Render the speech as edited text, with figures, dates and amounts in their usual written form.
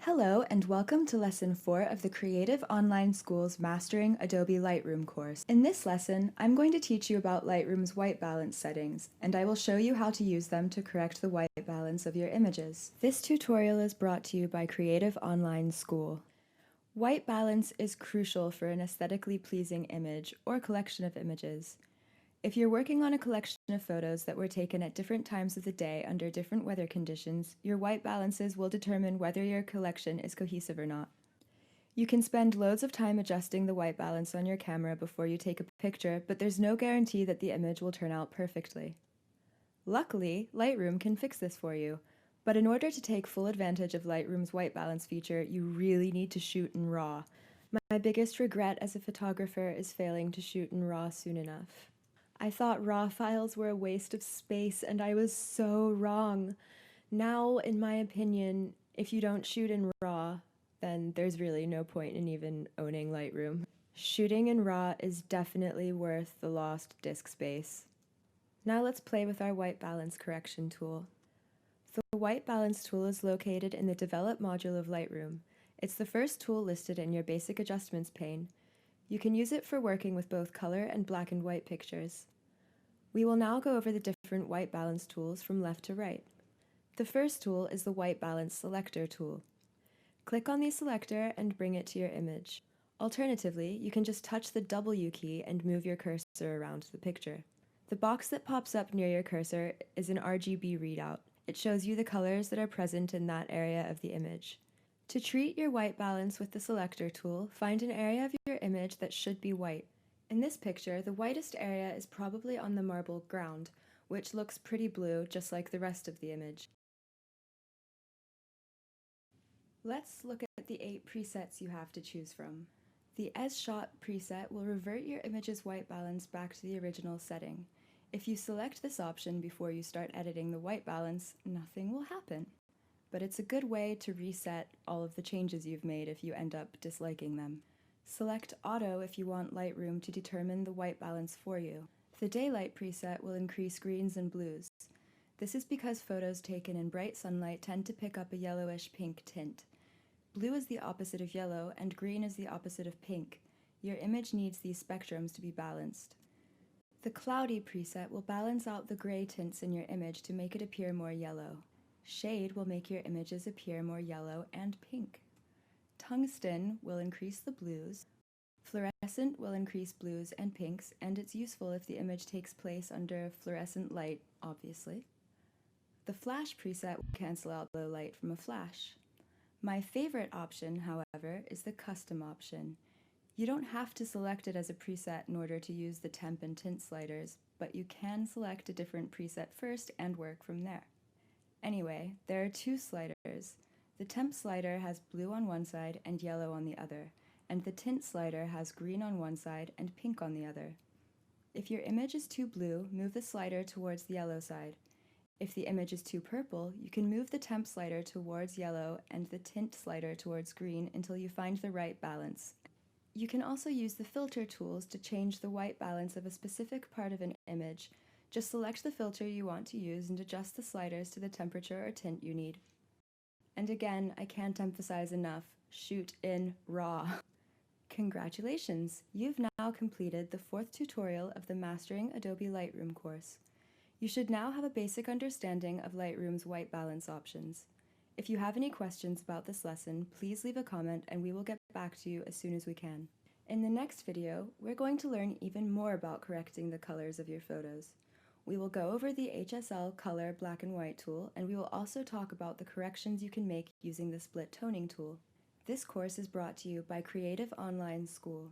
Hello and welcome to Lesson 4 of the Creative Online School's Mastering Adobe Lightroom course. In this lesson, I'm going to teach you about Lightroom's white balance settings, and I will show you how to use them to correct the white balance of your images. This tutorial is brought to you by Creative Online School. White balance is crucial for an aesthetically pleasing image or collection of images. If you're working on a collection of photos that were taken at different times of the day under different weather conditions, your white balances will determine whether your collection is cohesive or not. You can spend loads of time adjusting the white balance on your camera before you take a picture, but there's no guarantee that the image will turn out perfectly. Luckily, Lightroom can fix this for you, but in order to take full advantage of Lightroom's white balance feature, you really need to shoot in RAW. My biggest regret as a photographer is failing to shoot in RAW soon enough. I thought RAW files were a waste of space, and I was so wrong. Now, in my opinion, if you don't shoot in RAW, then there's really no point in even owning Lightroom. Shooting in RAW is definitely worth the lost disk space. Now let's play with our white balance correction tool. The white balance tool is located in the Develop module of Lightroom. It's the first tool listed in your Basic Adjustments pane. You can use it for working with both color and black and white pictures. We will now go over the different white balance tools from left to right. The first tool is the White Balance Selector tool. Click on the selector and bring it to your image. Alternatively, you can just touch the W key and move your cursor around the picture. The box that pops up near your cursor is an RGB readout. It shows you the colors that are present in that area of the image. To treat your white balance with the selector tool, find an area of your image that should be white. In this picture, the whitest area is probably on the marble ground, which looks pretty blue just like the rest of the image. Let's look at the 8 presets you have to choose from. The As Shot preset will revert your image's white balance back to the original setting. If you select this option before you start editing the white balance, nothing will happen. But it's a good way to reset all of the changes you've made if you end up disliking them. Select Auto if you want Lightroom to determine the white balance for you. The Daylight preset will increase greens and blues. This is because photos taken in bright sunlight tend to pick up a yellowish pink tint. Blue is the opposite of yellow, and green is the opposite of pink. Your image needs these spectrums to be balanced. The Cloudy preset will balance out the gray tints in your image to make it appear more yellow. Shade will make your images appear more yellow and pink. Tungsten will increase the blues. Fluorescent will increase blues and pinks, and it's useful if the image takes place under fluorescent light, obviously. The Flash preset will cancel out low light from a flash. My favorite option, however, is the Custom option. You don't have to select it as a preset in order to use the temp and tint sliders, but you can select a different preset first and work from there. Anyway, there are 2 sliders. The temp slider has blue on one side and yellow on the other, and the tint slider has green on one side and pink on the other. If your image is too blue, move the slider towards the yellow side. If the image is too purple, you can move the temp slider towards yellow and the tint slider towards green until you find the right balance. You can also use the filter tools to change the white balance of a specific part of an image. Just select the filter you want to use and adjust the sliders to the temperature or tint you need. And again, I can't emphasize enough, shoot in RAW. Congratulations! You've now completed the 4th tutorial of the Mastering Adobe Lightroom course. You should now have a basic understanding of Lightroom's white balance options. If you have any questions about this lesson, please leave a comment and we will get back to you as soon as we can. In the next video, we're going to learn even more about correcting the colors of your photos. We will go over the HSL Color Black and White tool, and we will also talk about the corrections you can make using the Split Toning tool. This course is brought to you by Creative Online School.